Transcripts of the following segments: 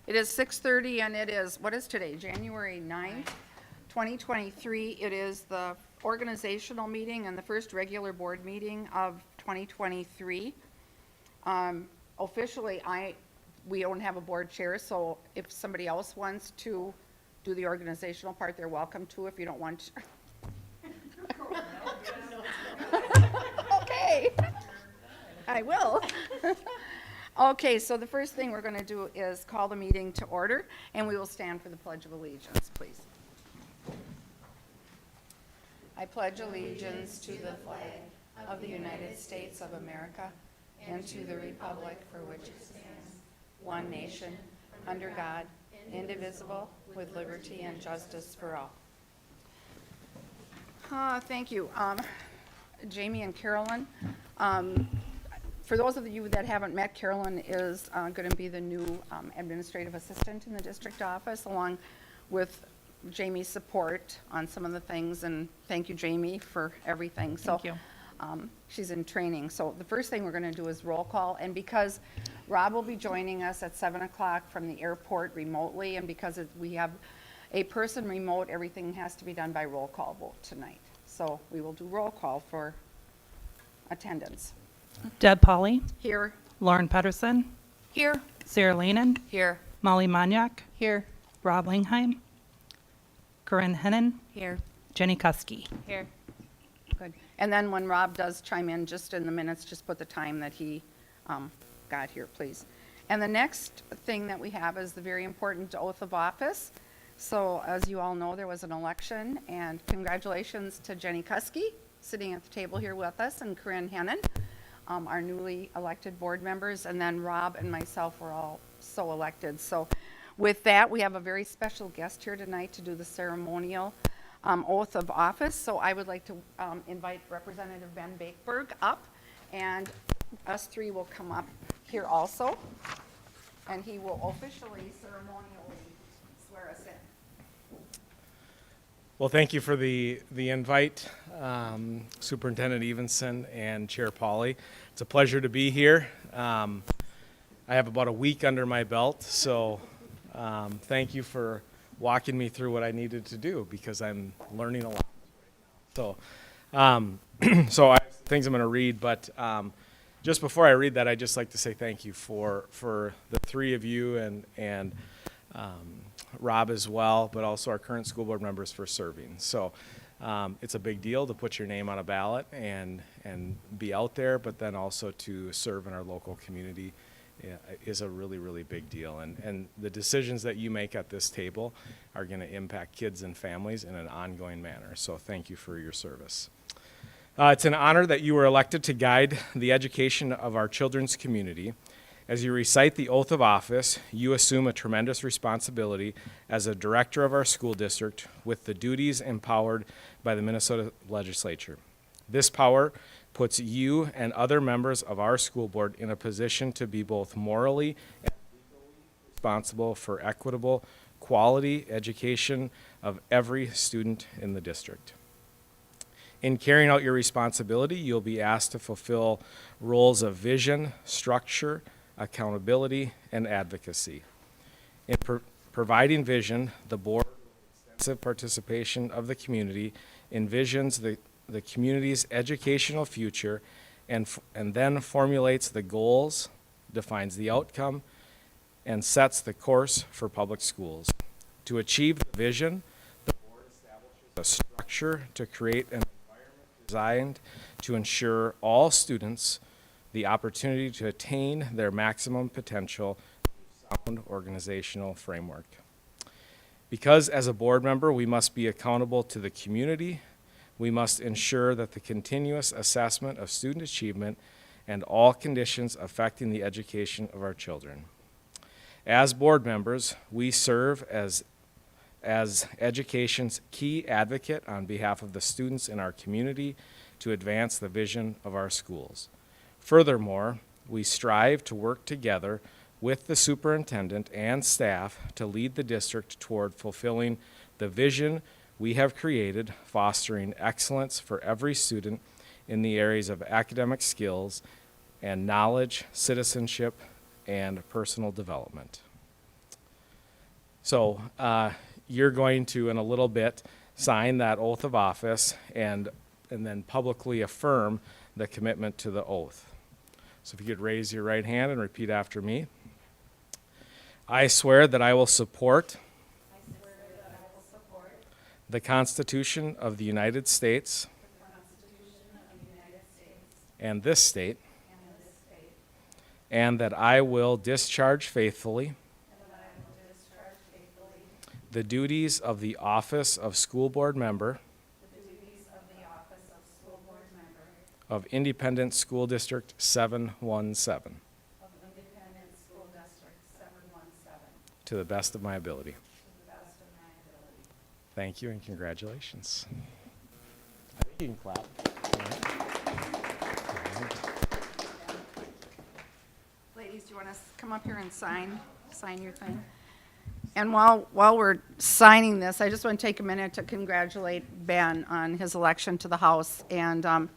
It is 6:30 and it is, what is today, January 9th, 2023. It is the organizational meeting and the first regular board meeting of 2023. Officially, we don't have a board chair, so if somebody else wants to do the organizational part, they're welcome to. If you don't want to. Okay, I will. Okay, so the first thing we're going to do is call the meeting to order, and we will stand for the Pledge of Allegiance, please. I pledge allegiance to the flag of the United States of America and to the republic for which it stands, one nation, under God, indivisible, with liberty and justice for all. Thank you. Jamie and Carolyn. For those of you that haven't met, Carolyn is going to be the new administrative assistant in the district office, along with Jamie's support on some of the things. And thank you, Jamie, for everything. Thank you. She's in training. So the first thing we're going to do is roll call. And because Rob will be joining us at 7 o'clock from the airport remotely, and because we have a person remote, everything has to be done by roll call vote tonight. So we will do roll call for attendance. Deb Pauley, Here. Lauren Pedersen, Here. Sarah Lanen, Here. Molly Monyak, Here. Rob Langheim, Corinne Hennon, Here. Jenny Kuski. Here. Good. And then when Rob does chime in, just in the minutes, just put the time that he got here, please. And the next thing that we have is the very important oath of office. So as you all know, there was an election, and congratulations to Jenny Kuski, sitting at the table here with us, and Corinne Hennon, our newly elected board members, and then Rob and myself were all so elected. So with that, we have a very special guest here tonight to do the ceremonial oath of office. So I would like to invite Representative Ben Bakeberg up, and us three will come up here also, and he will officially ceremonially swear us in. Well, thank you for the invite, Superintendent Evenson and Chair Pauley. It's a pleasure to be here. I have about a week under my belt, so thank you for walking me through what I needed to do, because I'm learning a lot. So, so I have things I'm going to read, but just before I read that, I'd just like to say thank you for the three of you and Rob as well, but also our current school board members for serving. So it's a big deal to put your name on a ballot and be out there, but then also to serve in our local community is a really, really big deal. And the decisions that you make at this table are going to impact kids and families in an ongoing manner. So thank you for your service. It's an honor that you were elected to guide the education of our children's community. As you recite the oath of office, you assume a tremendous responsibility as a director of our school district with the duties empowered by the Minnesota legislature. This power puts you and other members of our school board in a position to be both morally and legally responsible for equitable, quality education of every student in the district. In carrying out your responsibility, you'll be asked to fulfill roles of vision, structure, accountability, and advocacy. In providing vision, the board, with extensive participation of the community, envisions the community's educational future and then formulates the goals, defines the outcome, and sets the course for public schools. To achieve the vision, the board establishes a structure to create an environment designed to ensure all students the opportunity to attain their maximum potential through sound organizational framework. Because as a board member, we must be accountable to the community, we must ensure that the continuous assessment of student achievement and all conditions affecting the education of our children. As board members, we serve as education's key advocate on behalf of the students in our community to advance the vision of our schools. Furthermore, we strive to work together with the superintendent and staff to lead the district toward fulfilling the vision we have created, fostering excellence for every student in the areas of academic skills and knowledge, citizenship, and personal development. So you're going to, in a little bit, sign that oath of office and then publicly affirm the commitment to the oath. So if you could raise your right hand and repeat after me. I swear that I will support the Constitution of the United States and this state, and that I will discharge faithfully the duties of the office of school board member of Independent School District 717 to the best of my ability. Thank you and congratulations. I think you can clap. Ladies, do you want to come up here and sign your thing? And while we're signing this, I just want to take a minute to congratulate Ben on his election to the House. And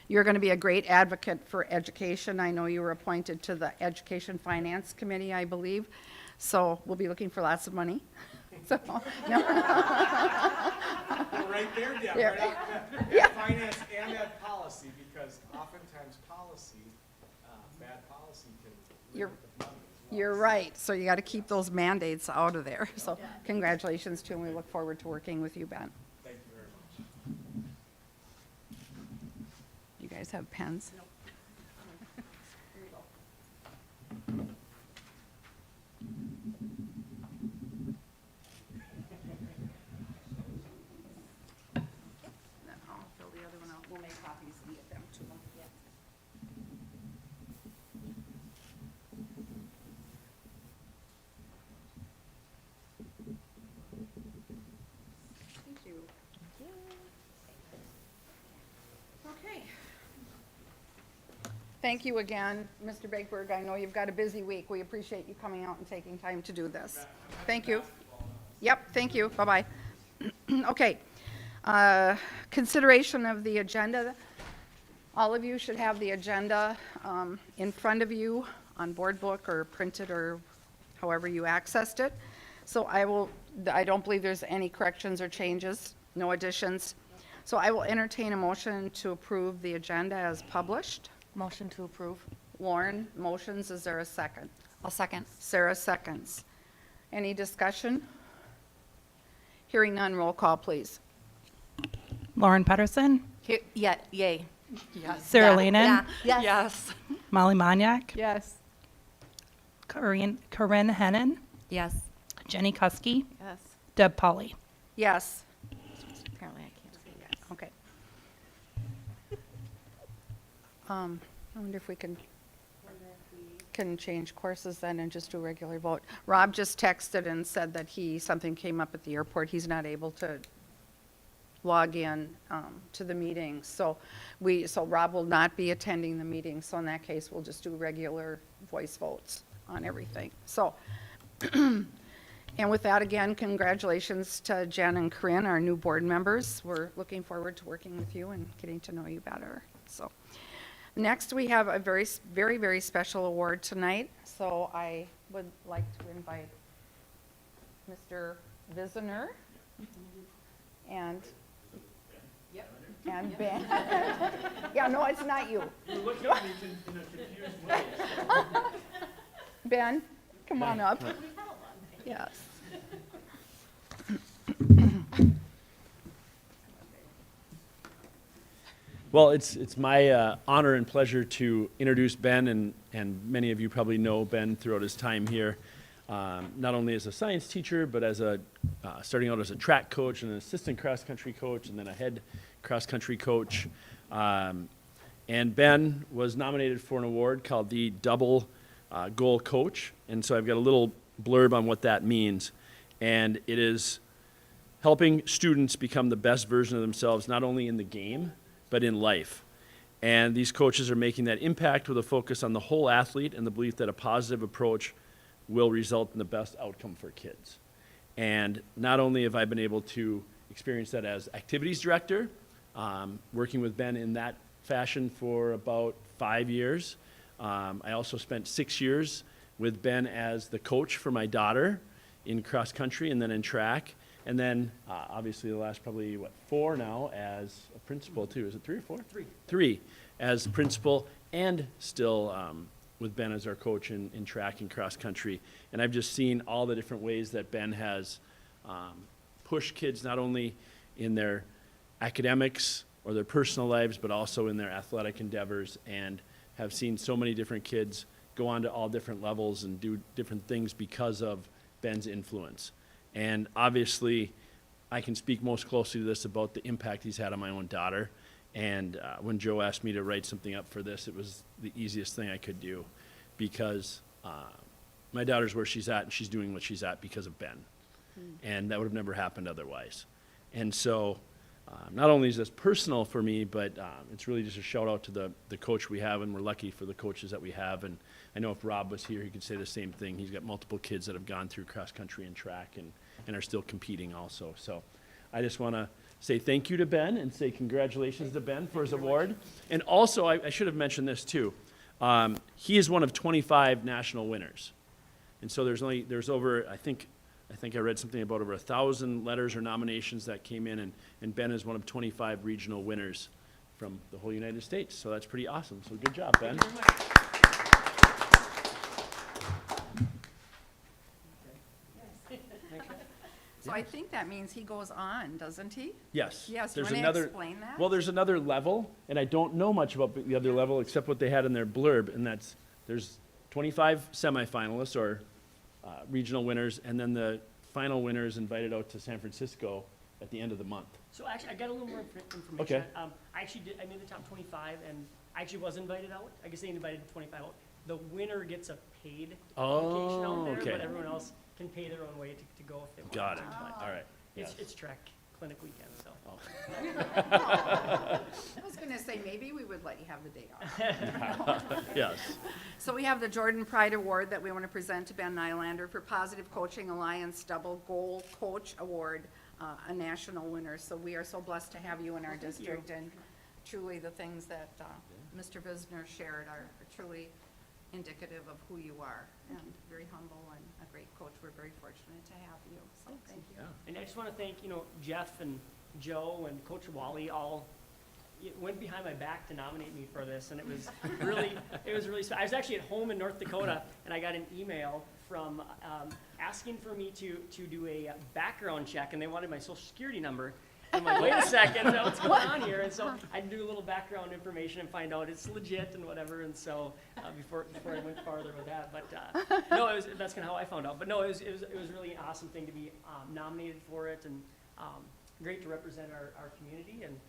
you're going to be a great advocate for education. I know you were appointed to the Education Finance Committee, I believe. So we'll be looking for lots of money. So, no. Right there, Deb. There. Right out, Yeah. finance and at policy, because oftentimes policy, bad policy can. You're right. So you got to keep those mandates out of there. So congratulations to you, and we look forward to working with you, Ben. Thank you very much. You guys have pens? Then I'll fill the other one out. We'll make copies and get them to them. Thank you. Okay. Thank you again, Mr. Bakeberg. I know you've got a busy week. We appreciate you coming out and taking time to do this. Thank you. Yep, thank you. Bye-bye. Okay. Consideration of the agenda. All of you should have the agenda in front of you on board book or printed or however you accessed it. So I don't believe there's any corrections or changes, no additions. So I will entertain a motion to approve the agenda as published. Motion to approve. Lauren motions. Is there a second? I'll second. Sarah seconds. Any discussion? Hearing none, roll call, please. Lauren Pedersen, Yeah, yay. Yes. Sarah Yeah, Lanen, yeah, Yes. Yes. Molly Maniak, Yes. Corinne Hennon, Yes. Jenny Kuski, Yes. Deb Polly. Yes. Apparently I can't say yes. Okay. I wonder if we can change courses then and just do a regular vote. Rob just texted and said that something came up at the airport. He's not able to log in to the meeting. So Rob will not be attending the meeting. So in that case, we'll just do regular voice votes on everything. So, and with that, again, congratulations to Jen and Corinne, our new board members. We're looking forward to working with you and getting to know you better. So, next we have a very, very, very special award tonight. So I would like to invite Mr. Visner and Ben. Yeah, no, it's not you. You're looking at me in a confused way. Ben, come on up. Yes. Well, it's my honor and pleasure to introduce Ben, and many of you probably know Ben throughout his time here, not only as a science teacher, but as starting out as a track coach and an assistant cross-country coach, and then a head cross-country coach. And Ben was nominated for an award called the Double Goal Coach, and so I've got a little blurb on what that means. And it is helping students become the best version of themselves, not only in the game, but in life. And these coaches are making that impact with a focus on the whole athlete and the belief that a positive approach will result in the best outcome for kids. And not only have I been able to experience that as activities director, working with Ben in that fashion for about 5 years. I also spent 6 years with Ben as the coach for my daughter in cross country and then in track. And then, obviously, the last probably, 4 now as a principal, too. Is it 3 or 4? 3. 3 as principal, and still with Ben as our coach in track and cross country. And I've just seen all the different ways that Ben has pushed kids not only in their academics or their personal lives, but also in their athletic endeavors, and have seen so many different kids go on to all different levels and do different things because of Ben's influence. And obviously, I can speak most closely to this about the impact he's had on my own daughter. And when Joe asked me to write something up for this, it was the easiest thing I could do, because my daughter's where she's at, and she's doing what she's at because of Ben. And that would have never happened otherwise. And so not only is this personal for me, but it's really just a shout out to the coach we have, and we're lucky for the coaches that we have. And I know if Rob was here, he could say the same thing. He's got multiple kids that have gone through cross country and track and are still competing also. So I just want to say thank you to Ben and say congratulations to Ben for his award. And also, I should have mentioned this too. He is one of 25 national winners. And so there's over, I think I read something about over 1,000 letters or nominations that came in, and Ben is one of 25 regional winners from the whole United States. So that's pretty awesome. So good job, Ben. So I think that means he goes on, doesn't he? Yes. Yes, you There's wanna another. explain that? Well, there's another level, and I don't know much about the other level except what they had in their blurb, and there's 25 semifinalists or regional winners, and then the final winner is invited out to San Francisco at the end of the month. So actually, I got a little more information. Okay. I made the top 25, and I actually was invited out. I guess they invited 25 out. The winner gets a paid vacation out there, okay. but everyone else can pay their own way to go if they want. Got it. to. But All right. It's, Yes. it's track clinic weekend, so. I was going to say, maybe we would let you have the day off. Yes. So we have the Jordan Pride Award that we want to present to Ben Nylander for Positive Coaching Alliance Double Gold Coach Award, a national winner. So we are so blessed to have you in our district, and truly the things that Mr. Visner shared are truly indicative of who you are, and very humble and a great coach. We're very fortunate to have you, so thank you. And I just want to thank, Jeff and Joe and Coach Wally all went behind my back to nominate me for this, and it was really, I was actually at home in North Dakota, and I got an email from asking for me to do a background check, and they wanted my social security number. I'm like, wait a second, what's going on here? And so I do a little background information and find out it's legit and whatever. And so before I went farther with that, but no, that's kind of how I found out. But no, it was really an awesome thing to be nominated for it, and great to represent our community, and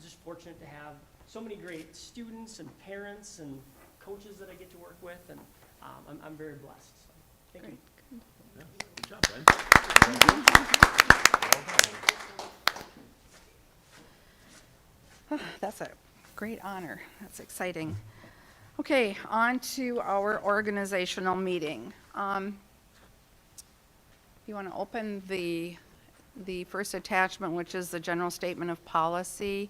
just fortunate to have so many great students and parents and coaches that I get to work with, and I'm very blessed. So, thank you. Yeah. Good job, Ben. That's a great honor. That's exciting. Okay, on to our organizational meeting. You want to open the first attachment, which is the general statement of policy,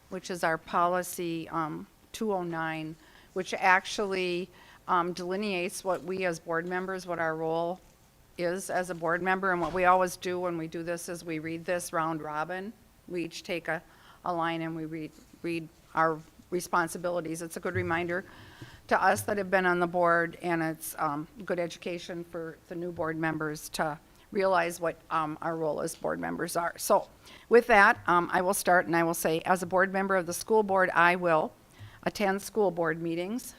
which is our policy 209, which actually delineates what we as board members, what our role is as a board member. And what we always do when we do this is we read this round robin. We each take a line and we read our responsibilities. It's a good reminder to us that have been on the board, and it's good education for the new board members to realize what our role as board members are. So with that, I will start, and I will say, as a board member of the school board, I will attend school board meetings.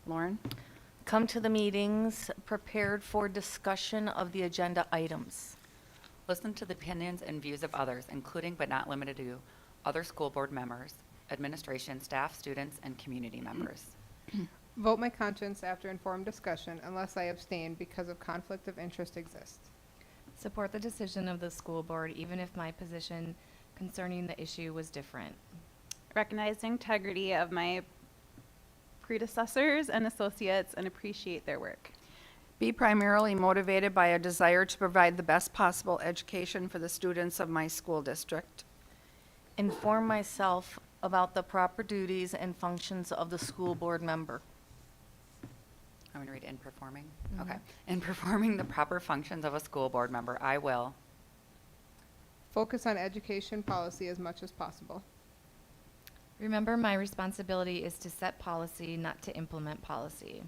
Lauren? Come to the meetings prepared for discussion of the agenda items. Listen to the opinions and views of others, including but not limited to other school board members, administration, staff, students, and community members. Vote my conscience after informed discussion unless I abstain because of conflict of interest exists. Support the decision of the school board even if my position concerning the issue was different. Recognize the integrity of my predecessors and associates and appreciate their work. Be primarily motivated by a desire to provide the best possible education for the students of my school district. Inform myself about the proper duties and functions of the school board member. I'm going to read in performing. Okay. In performing the proper functions of a school board member, I will focus on education policy as much as possible. Remember, my responsibility is to set policy, not to implement policy.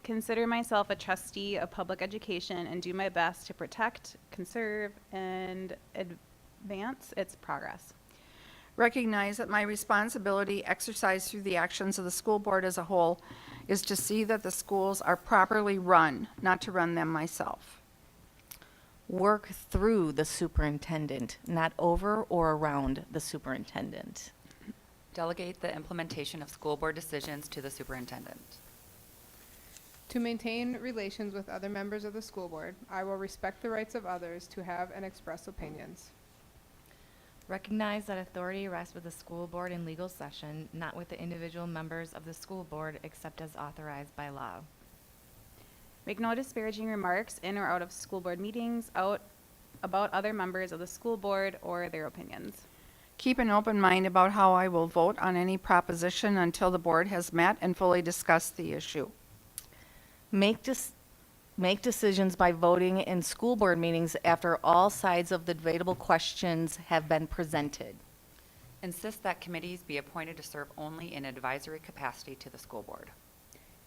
Consider myself a trustee of public education and do my best to protect, conserve, and advance its progress. Recognize that my responsibility exercised through the actions of the school board as a whole is to see that the schools are properly run, not to run them myself. Work through the superintendent, not over or around the superintendent. delegate the implementation of school board decisions to the superintendent. To maintain relations with other members of the school board, I will respect the rights of others to have and express opinions. Recognize that authority rests with the school board in legal session, not with the individual members of the school board except as authorized by law. Make no disparaging remarks in or out of school board meetings about other members of the school board or their opinions. Keep an open mind about how I will vote on any proposition until the board has met and fully discussed the issue. Make decisions by voting in school board meetings after all sides of the debatable questions have been presented. Insist that committees be appointed to serve only in advisory capacity to the school board.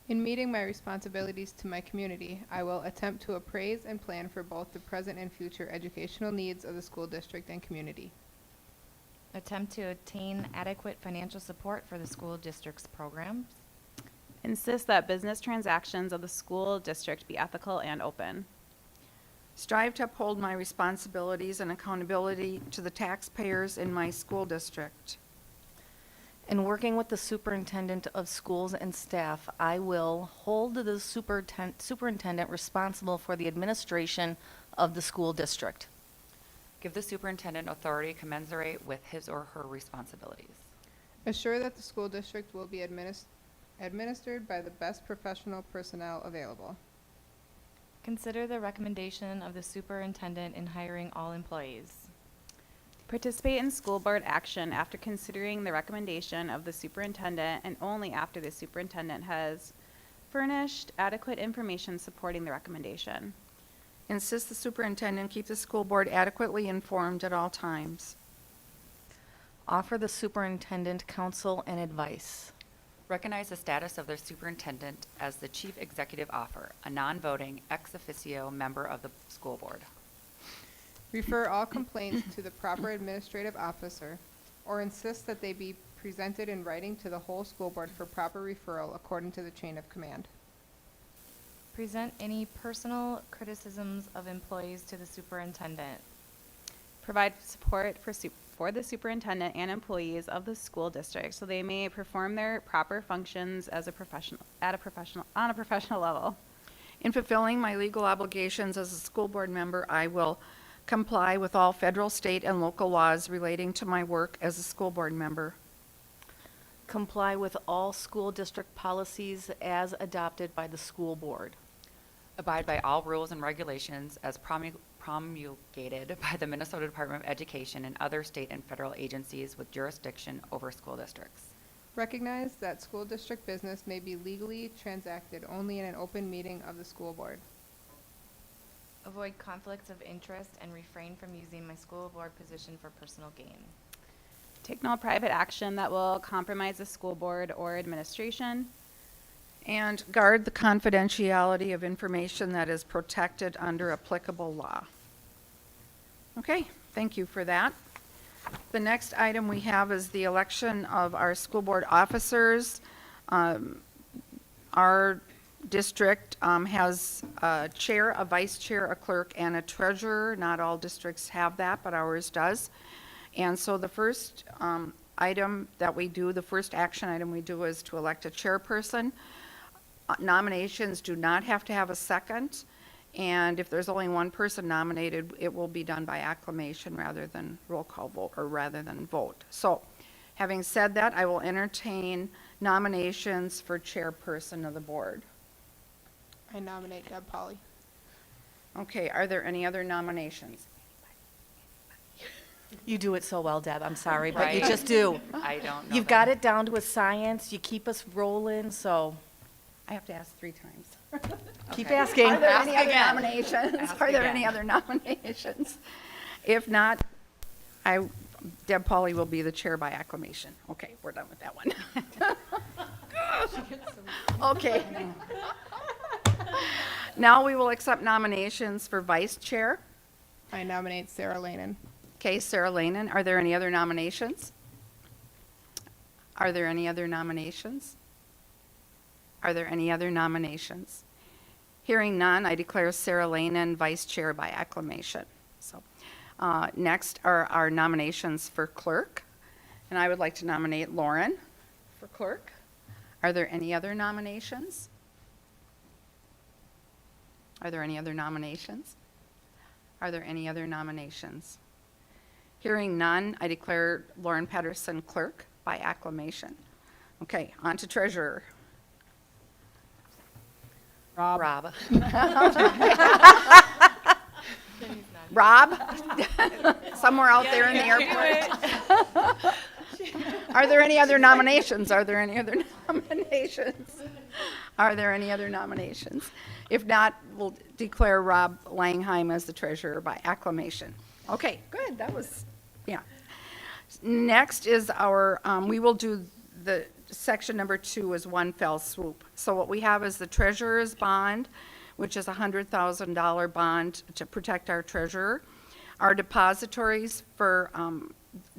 In meeting my responsibilities to my community, I will attempt to appraise and plan for both the present and future educational needs of the school district and community. Attempt to obtain adequate financial support for the school district's programs. Insist that business transactions of the school district be ethical and open. Strive to uphold my responsibilities and accountability to the taxpayers in my school district. In working with the superintendent of schools and staff, I will hold the superintendent responsible for the administration of the school district. Give the superintendent authority commensurate with his or her responsibilities. Assure that the school district will be administered by the best professional personnel available. Consider the recommendation of the superintendent in hiring all employees. Participate in school board action after considering the recommendation of the superintendent and only after the superintendent has furnished adequate information supporting the recommendation. Insist the superintendent keep the school board adequately informed at all times. Offer the superintendent counsel and advice. Recognize the status of the superintendent as the chief executive officer, a non-voting ex officio member of the school board. Refer all complaints to the proper administrative officer, or insist that they be presented in writing to the whole school board for proper referral according to the chain of command. Present any personal criticisms of employees to the superintendent. Provide support for the superintendent and employees of the school district so they may perform their proper functions as on a professional level. In fulfilling my legal obligations as a school board member, I will comply with all federal, state, and local laws relating to my work as a school board member. Comply with all school district policies as adopted by the school board. Abide by all rules and regulations as promulgated by the Minnesota Department of Education and other state and federal agencies with jurisdiction over school districts. Recognize that school district business may be legally transacted only in an open meeting of the school board. Avoid conflicts of interest and refrain from using my school board position for personal gain. Take no private action that will compromise the school board or administration. And guard the confidentiality of information that is protected under applicable law. Okay, thank you for that. The next item we have is the election of our school board officers. Our district has a chair, a vice chair, a clerk, and a treasurer. Not all districts have that, but ours does. And so the first action item we do is to elect a chairperson. Nominations do not have to have a second, and if there's only one person nominated, it will be done by acclamation rather than roll call vote, or rather than vote. So, having said that, I will entertain nominations for chairperson of the board. I nominate Deb Polly. Okay, are there any other nominations? You do it so well, Deb. I'm sorry, but you Right. just do. I don't know. You've got it down to a science. You keep us rolling, so I have to ask 3 times. Keep Okay. asking. Are there Ask any other again. nominations? Ask Are there any again. other nominations? If not, Deb Pauley will be the chair by acclamation. Okay, we're done with that one. Okay. Now we will accept nominations for vice chair. I nominate Sarah Lanen. Okay, Sarah Lanen. Are there any other nominations? Are there any other nominations? Are there any other nominations? Hearing none, I declare Sarah Lanen vice chair by acclamation. So, next are our nominations for clerk. And I would like to nominate Lauren for clerk. Are there any other nominations? Are there any other nominations? Are there any other nominations? Hearing none, I declare Lauren Pedersen clerk by acclamation. Okay, on to treasurer. Rob. Rob? Somewhere out there in the airport. Are there any other nominations? Are there any other nominations? Are there any other nominations? If not, we'll declare Rob Langheim as the treasurer by acclamation. Okay, good, that was, yeah. Next is our, we will do the section number 2 as one fell swoop. So what we have is the treasurer's bond, which is a $100,000 bond to protect our treasurer. Our depositories for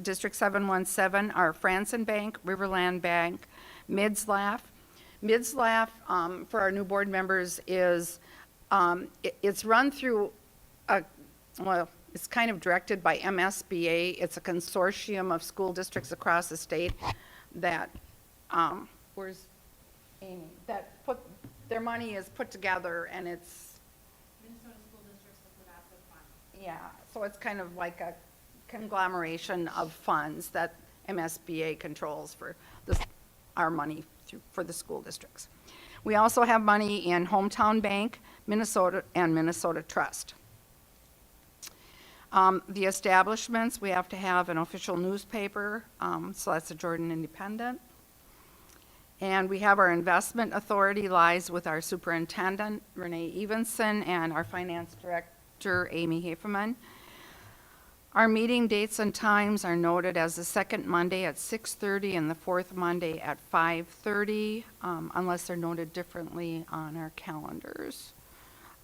District 717 are Franson Bank, Riverland Bank, Midslaff. Midslaff, for our new board members, is, it's run through it's kind of directed by MSBA. It's a consortium of school districts across the state that, where's Amy? That put, their money is put together and it's. Minnesota School Districts Liquid Asset Fund. Yeah, so it's kind of like a conglomeration of funds that MSBA controls for this, our money for the school districts. We also have money in Hometown Bank, Minnesota, and Minnesota Trust. The establishments, we have to have an official newspaper, so that's the Jordan Independent. And we have our investment authority lies with our superintendent, Renee Evenson, and our finance director, Amy Hefeman. Our meeting dates and times are noted as the second Monday at 6:30 and the fourth Monday at 5:30, unless they're noted differently on our calendars,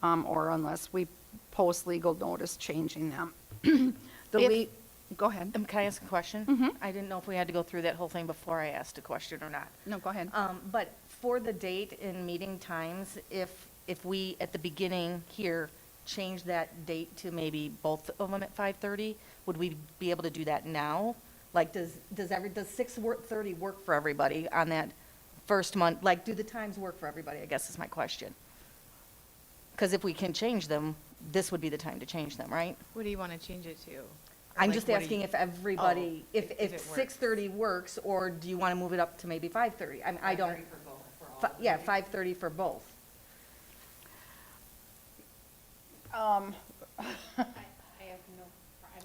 or unless we post legal notice changing them. Go ahead. Can I ask a question? Mhm. I didn't know if we had to go through that whole thing before I asked a question or not. No, go ahead. But for the date and meeting times, if we, at the beginning here, change that date to maybe both of them at 5:30, would we be able to do that now? Like, does 6:30 work for everybody on that first month? Like, do the times work for everybody, I guess is my question. Because if we can change them, this would be the time to change them, right? What do you want to change it to? I'm Like, just what do asking you- if everybody, if if it works. 6:30 works, or do you want to move it up to maybe 5:30? I don't. Yeah, 5:30 for both.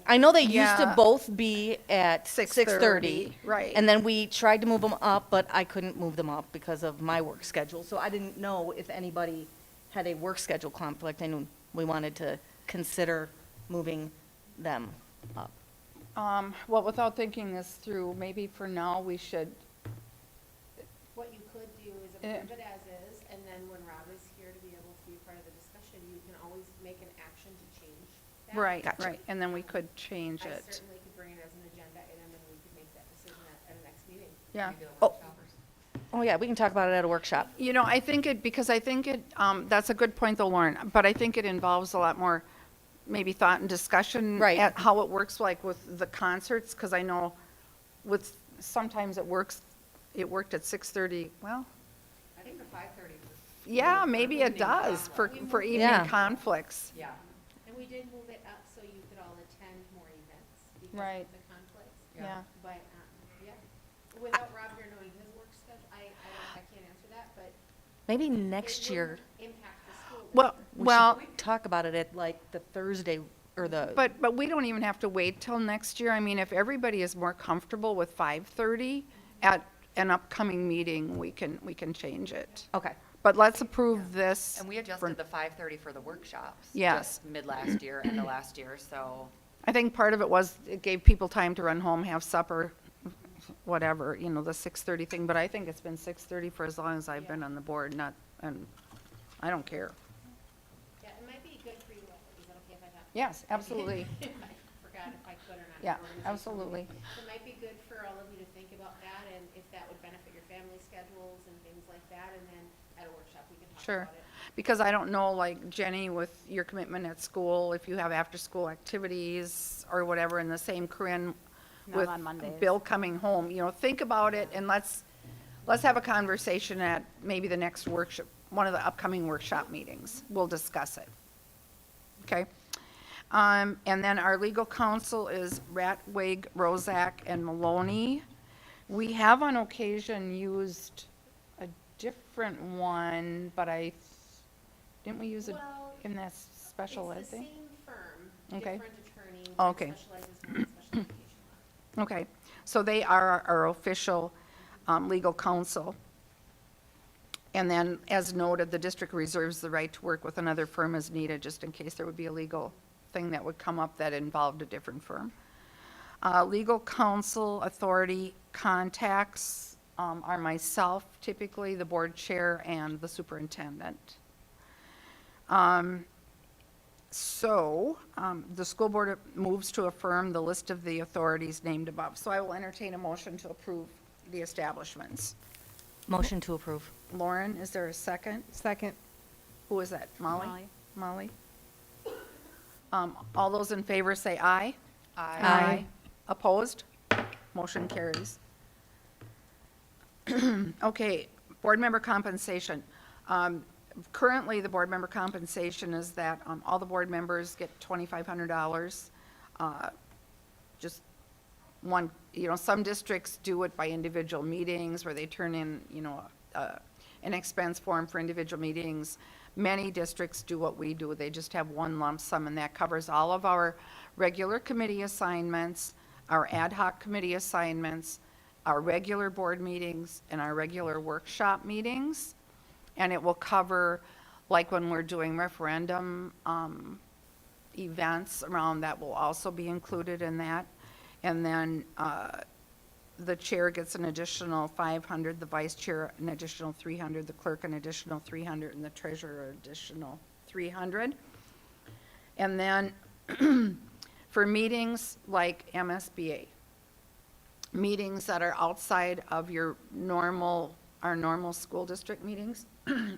I know they used to Yeah. both be at 6:30, 6:30. right. And then we tried to move them up, but I couldn't move them up because of my work schedule. So I didn't know if anybody had a work schedule conflict and we wanted to consider moving them up. Well, without thinking this through, maybe for now, we should, What you could do is approve it as is, and then when Rob is here to be able to be part of the discussion, you can always make an action to change that. right, Gotcha. right, and then we could change I it. certainly could bring it as an agenda item, and we could make that decision at a next meeting. Yeah. Oh, yeah, we can talk about it at a workshop. You know, I think that's a good point though, Lauren, but I think it involves a lot more maybe thought and discussion. Right. At how it works like with the concerts, because I know sometimes it worked at 6:30, well. I think the 5:30. Yeah, maybe it does for evening Yeah. conflicts. Yeah. And we did move it up so you could all attend more events because Right. of the conflicts. Yeah. But, yeah, without Rob here knowing his work schedule, I can't answer that, but Maybe it next year, wouldn't impact the school. Well, we well, should talk about it at like the Thursday or the. but we don't even have to wait till next year. I mean, if everybody is more comfortable with 5:30 at an upcoming meeting, we can change it. Okay. But let's approve this. And we for- adjusted the 5:30 for the workshops. Yes. just Mid last year, end of last year, so. I think part of it was it gave people time to run home, have supper, whatever, you know, the 6:30 thing. But I think it's been 6:30 for as long as I've been on the board, and I don't care. Yeah, it might be good for you, is that okay if I talk? Yes, absolutely. I forgot if I could or not. Yeah, Organizational absolutely. meeting. So it might be good for all of you to think about that and if that would benefit your family schedules and things like that. And then at a workshop, we can talk Sure. about it. Because I don't know, like Jenny, with your commitment at school, if you have after-school activities or whatever, and the same Corinne Not with on Mondays. Bill coming home, you know, think about it and let's have a conversation at maybe the next workshop, one of the upcoming workshop meetings. We'll discuss it. Okay? And then our legal counsel is Ratwig, Rozak, and Maloney. We have on occasion used a different one, but didn't we use it Well, in that special ed It's the thing? same firm, Okay. different attorney. Okay. One specializes more in special education law. Okay, so they are our official legal counsel. And then, as noted, the district reserves the right to work with another firm as needed, just in case there would be a legal thing that would come up that involved a different firm. Legal counsel authority contacts are myself, typically, the board chair, and the superintendent. So, the school board moves to affirm the list of the authorities named above. So I will entertain a motion to approve the establishments. Motion to approve. Lauren, is there a second? Second. Who is that? Molly? Molly. Molly? All those in favor say aye. Aye. Opposed? Motion carries. Okay, board member compensation. Currently, the board member compensation is that all the board members get $2,500. Just one, you know, some districts do it by individual meetings where they turn in, you know, an expense form for individual meetings. Many districts do what we do. They just have one lump sum, and that covers all of our regular committee assignments, our ad hoc committee assignments, our regular board meetings, and our regular workshop meetings. And it will cover, like when we're doing referendum events around, that will also be included in that. And then the chair gets an additional $500, the vice chair an additional $300, the clerk an additional $300, and the treasurer an additional $300. And then for meetings like MSBA, meetings that are outside of our normal school district meetings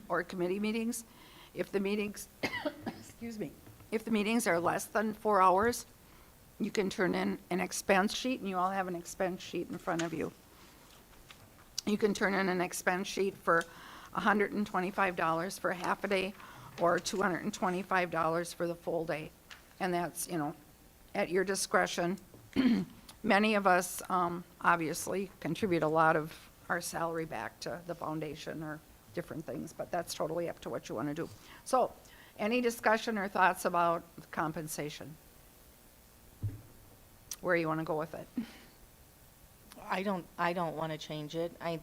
or committee meetings, if the meetings, excuse me, if the meetings are less than 4 hours, you can turn in an expense sheet, and you all have an expense sheet in front of you. You can turn in an expense sheet for $125 for a half a day or $225 for the full day. And that's, you know, at your discretion. Many of us, obviously, contribute a lot of our salary back to the foundation or different things, but that's totally up to what you want to do. So, any discussion or thoughts about compensation? Where you want to go with it? I don't want to change it. I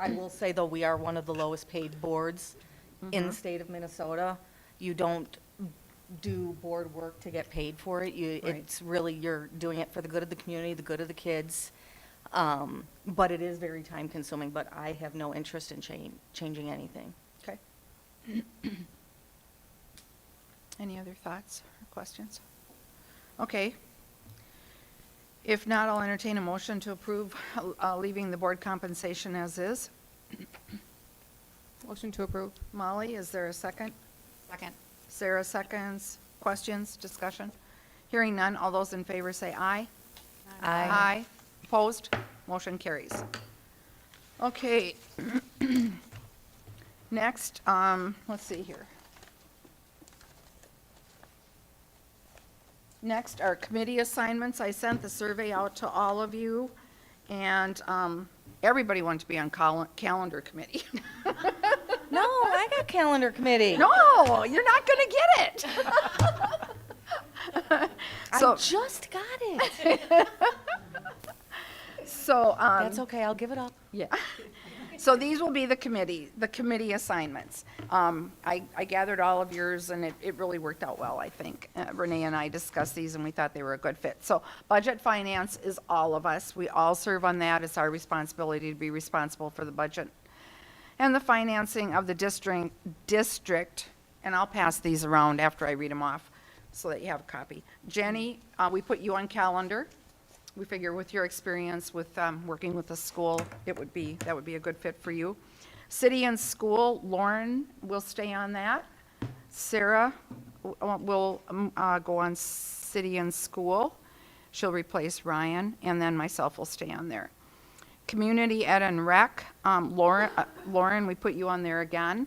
will say, though, we are one of the lowest paid boards in the state of Minnesota. You don't do board work to get paid for it. Right. It's really, you're doing it for the good of the community, the good of the kids. But it is very time consuming, but I have no interest in changing anything. Okay. Any other thoughts or questions? Okay. If not, I'll entertain a motion to approve leaving the board compensation as is. Motion to approve. Molly, is there a second? Second. Sarah seconds. Questions, discussion? Hearing none, all those in favor say aye. Aye. Opposed? Motion carries. Okay. Next, let's see here. Next, our committee assignments. I sent the survey out to all of you, and everybody wanted to be on calendar committee. No, I got calendar committee. No, you're not going to get it. I just got it. So, That's okay, I'll give it up. yeah. So these will be the committee assignments. I gathered all of yours, and it really worked out well, I think. Renee and I discussed these, and we thought they were a good fit. So budget finance is all of us. We all serve on that. It's our responsibility to be responsible for the budget and the financing of the district, and I'll pass these around after I read them off so that you have a copy. Jenny, we put you on calendar. We figure with your experience with working with the school, that would be a good fit for you. City and school, Lauren will stay on that. Sarah will go on city and school. She'll replace Ryan, and then myself will stay on there. Community ed and rec, Lauren, we put you on there again.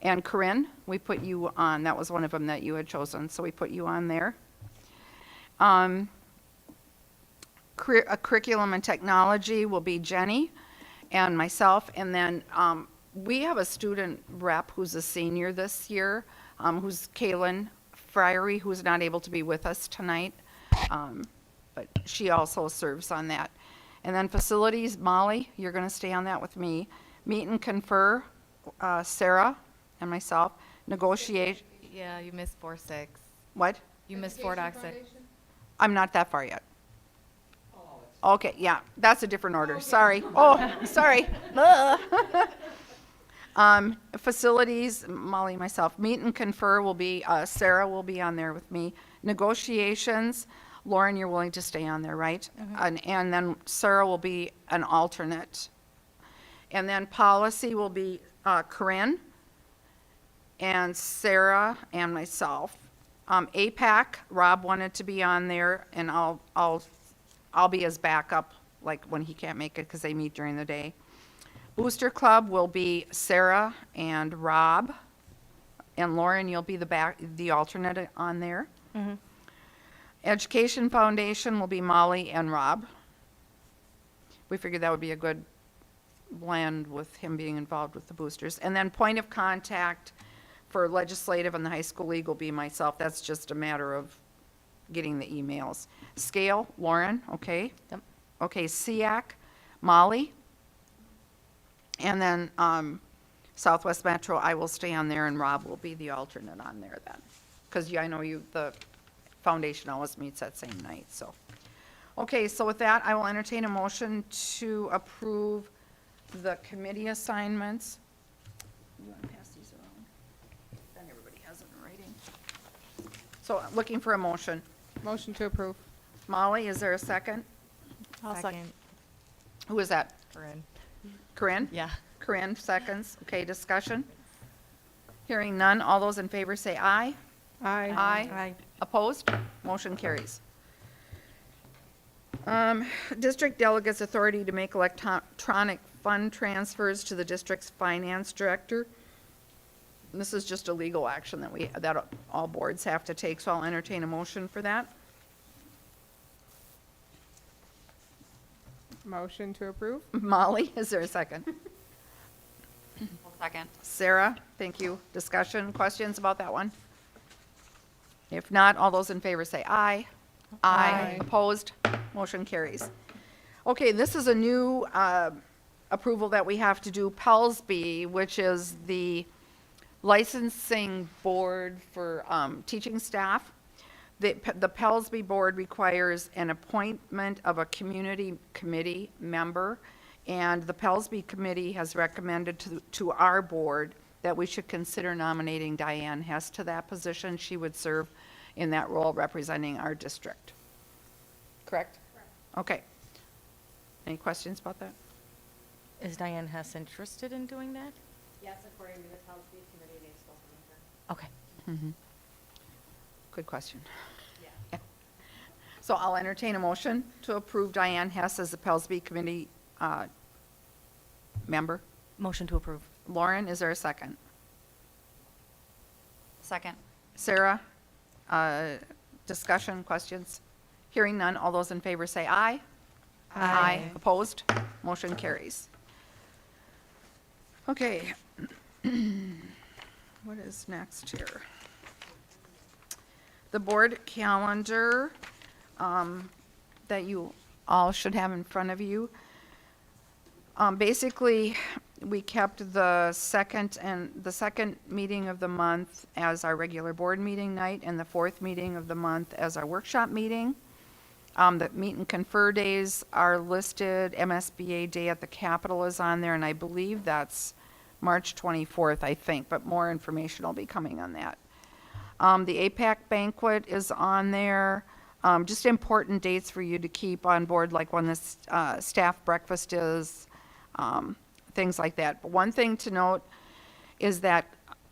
And Corinne, we put you on, that was one of them that you had chosen, so we put you on there. Curriculum and technology will be Jenny and myself, and then we have a student rep who's a senior this year, who's Kaylin Fryery, who's not able to be with us tonight, but she also serves on that. And then facilities, Molly, you're going to stay on that with me. Meet and confer, Sarah and myself. Negotiate, Yeah, you missed 4-6. what? You missed 4.6. I'm not that far yet. Okay, yeah, that's a different order, sorry. Oh, sorry. Facilities, Molly and myself. Meet and confer will be, Sarah will be on there with me. Negotiations, Lauren, you're willing to stay on there, right? And then Sarah will be an alternate. And then policy will be Corinne and Sarah and myself. APAC, Rob wanted to be on there, and I'll be his backup, like when he can't make it because they meet during the day. Booster Club will be Sarah and Rob, and Lauren, you'll be the alternate on there. Education Foundation will be Molly and Rob. We figured that would be a good blend with him being involved with the boosters. And then point of contact for legislative and the high school league will be myself. That's just a matter of getting the emails. Scale, Lauren, okay? Yep. Okay, SEAC, Molly. And then Southwest Metro, I will stay on there, and Rob will be the alternate on there then. Because I know the foundation always meets that same night, so. Okay, so with that, I will entertain a motion to approve the committee assignments. You want to pass these around? Then everybody has it in writing. So looking for a motion. Motion to approve. Molly, is there a second? Second. Who is that? Corinne. Corinne? Yeah. Corinne, seconds. Okay, discussion? Hearing none. All those in favor say aye. Aye. Aye. Opposed? Motion carries. District delegates authority to make electronic fund transfers to the district's finance director. This is just a legal action that all boards have to take, so I'll entertain a motion for that. Motion to approve. Molly, is there a second? Second. Sarah, thank you. Discussion, questions about that one? If not, all those in favor say aye. Aye. Opposed? Motion carries. Okay, this is a new approval that we have to do, PELSB, which is the licensing board for teaching staff. The PELSB board requires an appointment of a community committee member, and the PELSB committee has recommended to our board that we should consider nominating Diane Hess to that position. She would serve in that role representing our district. Correct? Okay. Any questions about that? Is Diane Hess interested in doing that? Yes, according to the Pellsbury committee, they've spoken with her. Okay. Good question. Yeah. So I'll entertain a motion to approve Diane Hess as the PELSB committee member. Motion to approve. Lauren, is there a second? Second. Sarah, discussion, questions? Hearing none, all those in favor say aye. Aye. Opposed? Motion carries. Okay. What is next here? The board calendar that you all should have in front of you. Basically, We kept the second meeting of the month as our regular board meeting night, and the fourth meeting of the month as our workshop meeting. The meet and confer days are listed. MSBA Day at the Capitol is on there, and I believe that's March 24th, I think, but more information will be coming on that. The APAC banquet is on there. Just important dates for you to keep on board, like when this staff breakfast is, things like that. But one thing to note is that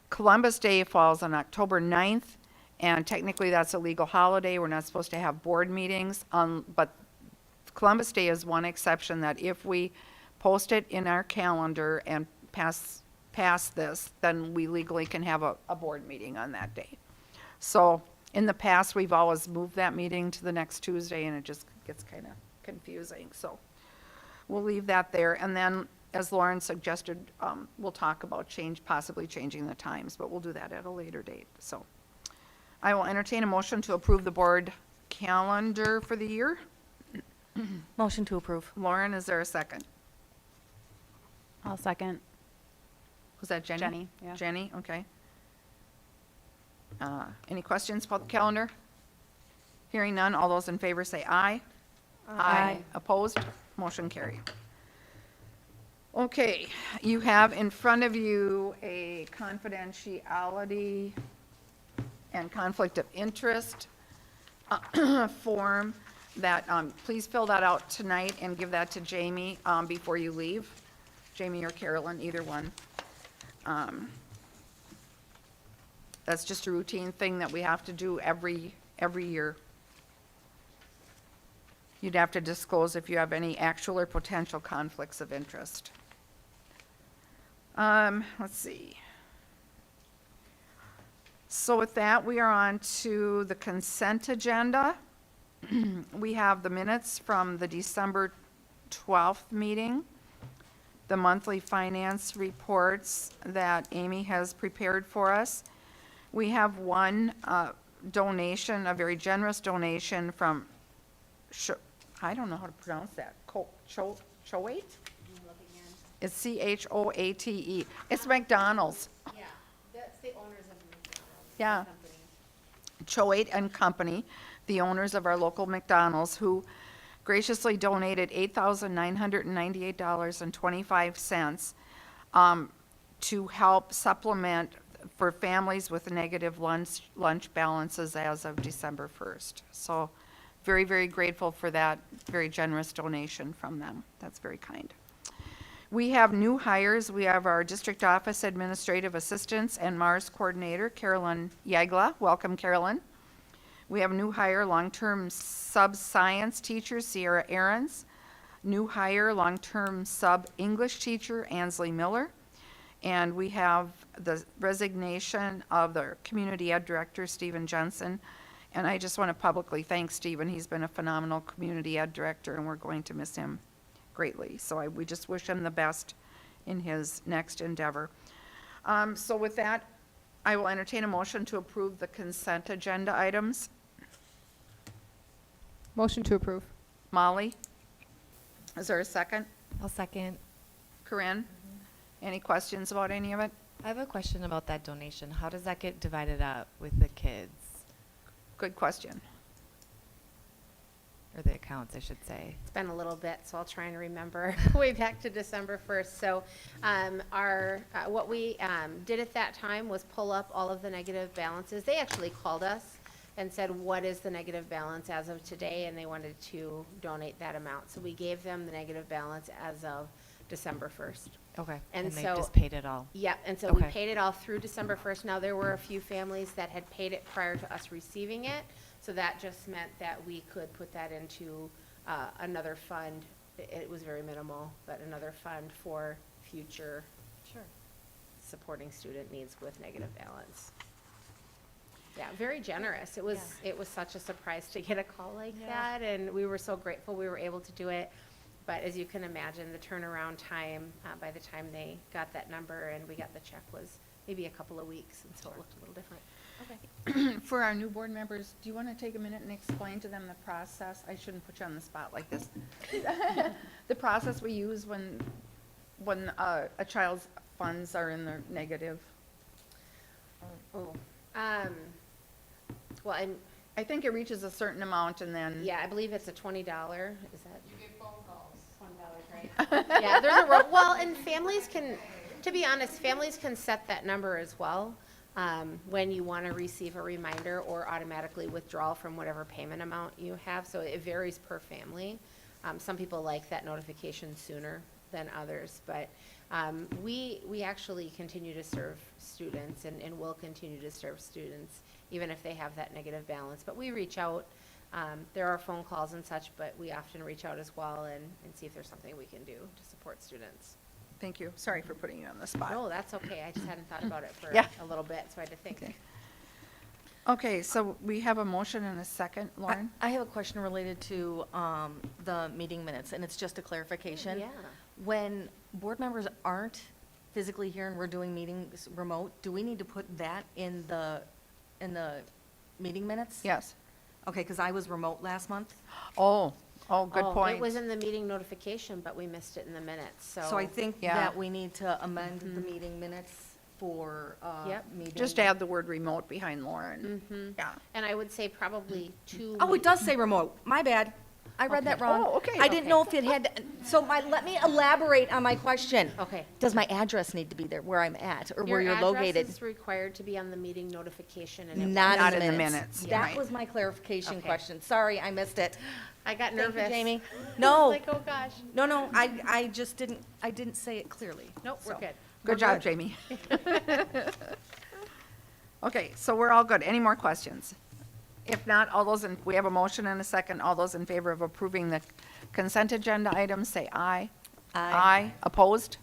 Columbus Day falls on October 9th, and technically that's a legal holiday. We're not supposed to have board meetings, but Columbus Day is one exception that if we post it in our calendar and pass this, then we legally can have a board meeting on that day. So in the past, we've always moved that meeting to the next Tuesday, and it just gets kind of confusing. So we'll leave that there. And then, as Lauren suggested, we'll talk about possibly changing the times, but we'll do that at a later date. So I will entertain a motion to approve the board calendar for the year. Motion to approve. Lauren, is there a second? I'll second. Was that Jenny? Jenny, yeah. Jenny, okay. Any questions about the calendar? Hearing none, all those in favor say aye. Aye. Opposed? Motion carried. Okay, you have in front of you a confidentiality and conflict of interest form that, please fill that out tonight and give that to Jamie before you leave. Jamie or Carolyn, either one. That's just a routine thing that we have to do every year. You'd have to disclose if you have any actual or potential conflicts of interest. Let's see. So with that, we are on to the consent agenda. We have the minutes from the December 12th meeting, the monthly finance reports that Amy has prepared for us. We have one donation, a very generous donation from, I don't know how to pronounce that, Choate? It's C-H-O-A-T-E. It's McDonald's. Yeah, that's the owners of McDonald's. Yeah. Company. Choate and Company, the owners of our local McDonald's, who graciously donated $8,998.25 to help supplement for families with negative lunch balances as of December 1st. So very, very grateful for that very generous donation from them. That's very kind. We have new hires. We have our district office administrative assistants and Mars coordinator, Carolyn Yagla. Welcome, Carolyn. We have a new hire, long-term sub-science teacher, Sierra Ahrens. New hire, long-term sub-English teacher, Ansley Miller. And we have the resignation of the community ed director, Stephen Jensen. And I just want to publicly thank Stephen. He's been a phenomenal community ed director, and we're going to miss him greatly. So we just wish him the best in his next endeavor. So with that, I will entertain a motion to approve the consent agenda items. Motion to approve. Molly, is there a second? I'll second. Corinne, any questions about any of it? I have a question about that donation. How does that get divided up with the kids? Good question. Or the accounts, I should say. It's been a little bit, so I'll try and remember way back to December 1st. So what we did at that time was pull up all of the negative balances. They actually called us and said, what is the negative balance as of today? And they wanted to donate that amount. So we gave them the negative balance as of December 1st. Okay. And they so- just paid it all. Yep, and so we Okay. paid it all through December 1st. Now, there were a few families that had paid it prior to us receiving it, so that just meant that we could put that into another fund. It was very minimal, but another fund for future supporting student needs with negative balance. Yeah, very generous. It was such a surprise to get a call like that, and we were so grateful we were able to do it. But as you can imagine, the turnaround time, by the time they got that number and we got the check, was maybe a couple of weeks, and so it looked a little different. Okay. For our new board members, do you want to take a minute and explain to them the process? I shouldn't put you on the spot like this. The process we use when when a child's funds are in the negative? Oh, well, I think it reaches a certain amount and then. yeah, I believe it's a $20, is that? You get phone calls. $20, right? Yeah, there's a, well, and families can, to be honest, families can set that number as well, when you want to receive a reminder or automatically withdraw from whatever payment amount you have, so it varies per family. Some people like that notification sooner than others, but we actually continue to serve students and will continue to serve students even if they have that negative balance. But we reach out. There are phone calls and such, but we often reach out as well and see if there's something we can do to support students. Thank you. Sorry for putting you on the spot. No, that's okay. I just hadn't thought about it for Yeah. a little bit, so I had to think. Okay. Okay, so we have a motion and a second, Lauren? I have a question related to the meeting minutes, and it's just a clarification. Yeah. When board members aren't physically here and we're doing meetings remote, do we need to put that in the meeting minutes? Yes. Okay, because I was remote last month, Oh, good Oh, point. It was in the meeting notification, but we missed it in the minutes, so. so I think Yeah. that we need to amend the meeting minutes for Yep. meeting. Just add the word remote behind Lauren. Yeah. And I would say probably two. Oh, it does say remote. My bad. I read that wrong. Oh, okay. I didn't know if it had, so let me elaborate on my question. Okay. Does my address need to be there where I'm at or where you're Your located? address is required to be on the meeting notification and it Not Not in in the the minutes. minutes, That right. was my clarification Okay. question. Sorry, I missed it. I got Thank you, nervous. Jamie. I was No, like, oh, gosh. no, I just didn't say it clearly. Nope, we're So, good. Good job, Jamie. Okay, so we're all good. Any more questions? If not, we have a motion and a second. All those in favor of approving the consent agenda items, say aye. Aye. Opposed?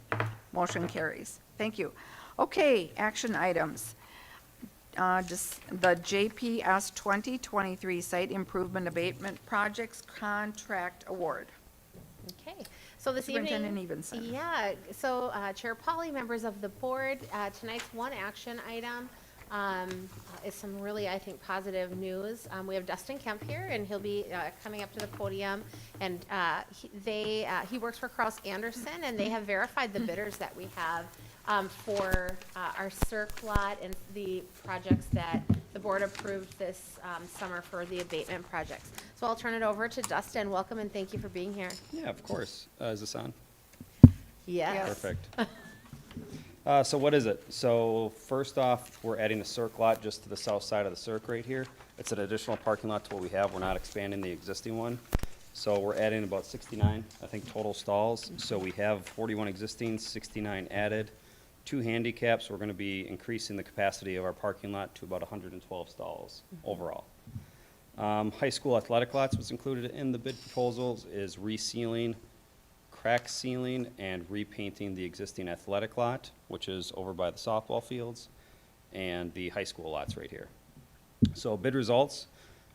Motion carries. Thank you. Okay, action items. Just the JPS 2023 Site Improvement Abatement Projects Contract Award. Okay, so this evening. Superintendent Evenson. Yeah, so Chair Polly, members of the board, tonight's one action item is some really, I think, positive news. We have Dustin Kemp here, and he'll be coming up to the podium. And he works for Kraus Anderson, and they have verified the bidders that we have for our circ lot and the projects that the board approved this summer for the abatement projects. So I'll turn it over to Dustin. Welcome and thank you for being here. Yeah, of course. Is this on? Yes. Perfect. So what is it? So first off, we're adding a circ lot just to the south side of the circ right here. It's an additional parking lot to what we have. We're not expanding the existing one. So we're adding about 69, I think, total stalls. So we have 41 existing, 69 added. 2 handicaps. We're going to be increasing the capacity of our parking lot to about 112 stalls overall. High school athletic lots was included in the bid proposals is resealing, crack sealing, and repainting the existing athletic lot, which is over by the softball fields, and the high school lots right here. So bid results,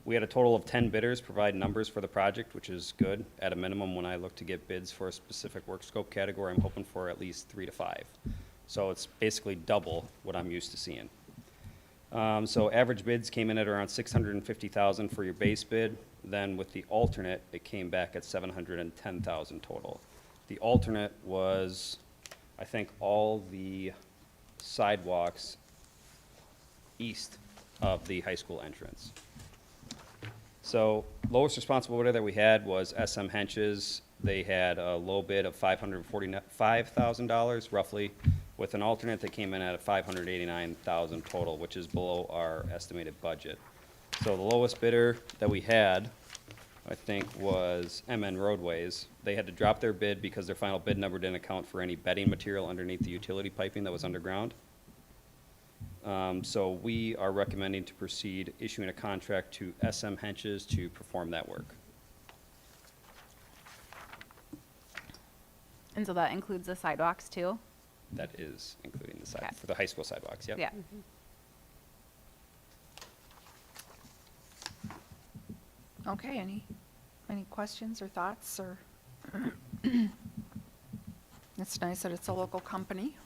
we had a total of 10 bidders provide numbers for the project, which is good. At a minimum, when I look to get bids for a specific work scope category, I'm hoping for at least 3 to 5. So it's basically double what I'm used to seeing. So average bids came in at around $650,000 for your base bid. Then with the alternate, it came back at $710,000 total. The alternate was, I think, all the sidewalks east of the high school entrance. So lowest responsible bidder that we had was SM Henches. They had a low bid of $545,000 roughly, with an alternate that came in at $589,000 total, which is below our estimated budget. So the lowest bidder that we had, I think, was MN Roadways. They had to drop their bid because their final bid number didn't account for any bedding material underneath the utility piping that was underground. So we are recommending to proceed issuing a contract to SM Henches to perform that work. And so that includes the sidewalks too? That is including the Okay. for the high school sidewalks, yep. Yeah. Okay, any questions or thoughts, or? It's nice that it's a local company.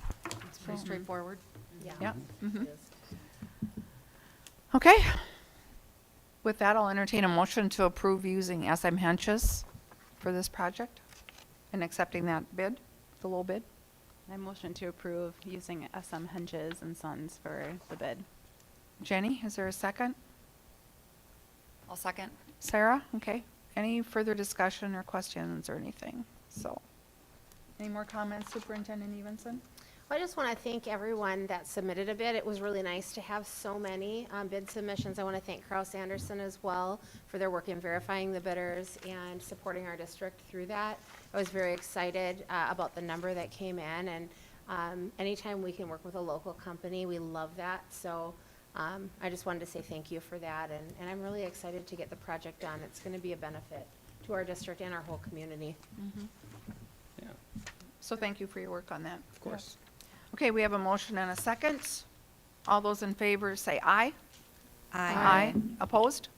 It's pretty straightforward. Yeah. Mhm. It is. Okay. With that, I'll entertain a motion to approve using SM Henches for this project and accepting that bid, the low bid. I motion to approve using SM Hinges and Sons for the bid. Jenny, is there a second? I'll second. Sarah, okay. Any further discussion or questions or anything? So, any more comments, Superintendent Evenson? Well, I just want to thank everyone that submitted a bid. It was really nice to have so many bid submissions. I want to thank Kraus Anderson as well for their work in verifying the bidders and supporting our district through that. I was very excited about the number that came in, and anytime we can work with a local company, we love that. So I just wanted to say thank you for that, and I'm really excited to get the project done. It's going to be a benefit to our district and our whole community. Yeah, So thank you for your work on that. of course. Okay, we have a motion and a second. All those in favor say aye. Aye. Opposed?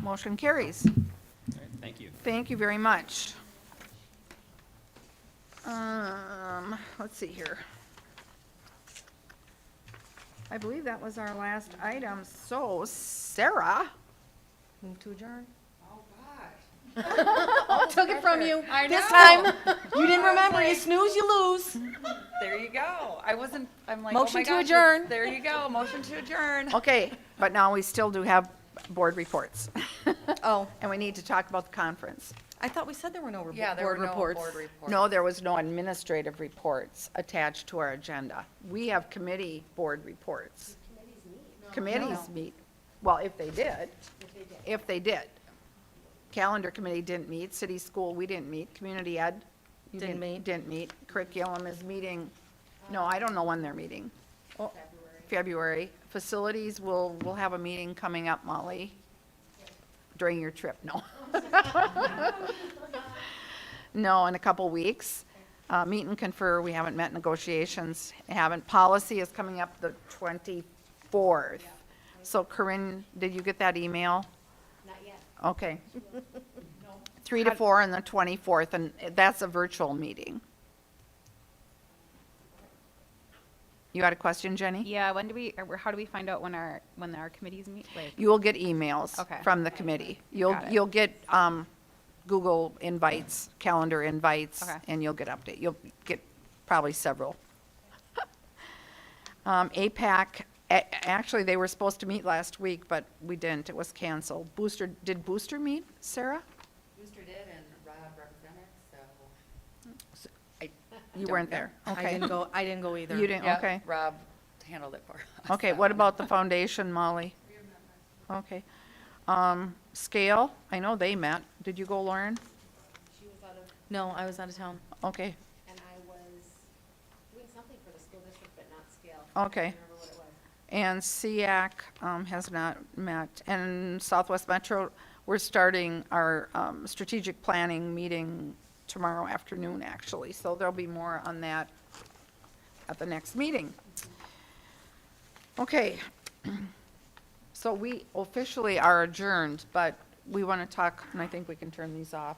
Motion carries. All right, thank you. Thank you very much. Let's see here. I believe that was our last item. So, Sarah? Move to adjourn. Oh, Took it from you. I This know. time. You didn't remember. You snooze, you lose. There you go. I'm like, Motion oh my to gosh, adjourn. There you go. Motion to adjourn. Okay, but now we still do have board reports. Oh, And we need to talk about the conference. I thought we said there were no Yeah, there board were no reports. board reports. No, there was no administrative reports attached to our agenda. We have committee board reports. Committees meet. Well, if they did. If they did. Calendar committee didn't meet, city school, we didn't meet, community ed. you Didn't meet. Didn't meet, curriculum is meeting, no, I don't know when they're meeting. Oh. February. Facilities, we'll have a meeting coming up, Molly, during your trip, no. No, in a couple weeks. Meet and confer, we haven't met, negotiations, haven't. Policy is coming up the 24th. So Corinne, did you get that email? Not yet. Okay. 3 to 4 on the 24th, and that's a virtual meeting. You had a question, Jenny? Yeah, when do we, or how do we find out when our committees meet? Like, You will get emails Okay. from the committee. Got it. You'll get Google invites, calendar invites, Okay. and you'll get update. You'll get probably several. APAC, actually, they were supposed to meet last week, but we didn't. It was canceled. Did Booster meet, Sarah? Booster did and Rob represented, so. You weren't there. I Okay. didn't go, I didn't go either. You didn't, Yep, okay. Rob handled it for us. Okay, what about the foundation, Molly? Okay. Scale, I know they met. Did you go, Lauren? She was out of, No, I was out of town. Okay, and I was doing something for the school district, but not scale. okay. I don't remember what it was. And SEAC has not met. And Southwest Metro, we're starting our strategic planning meeting tomorrow afternoon, actually. So there'll be more on that at the next meeting. Okay. So we officially are adjourned, but we want to talk, and I think we can turn these off.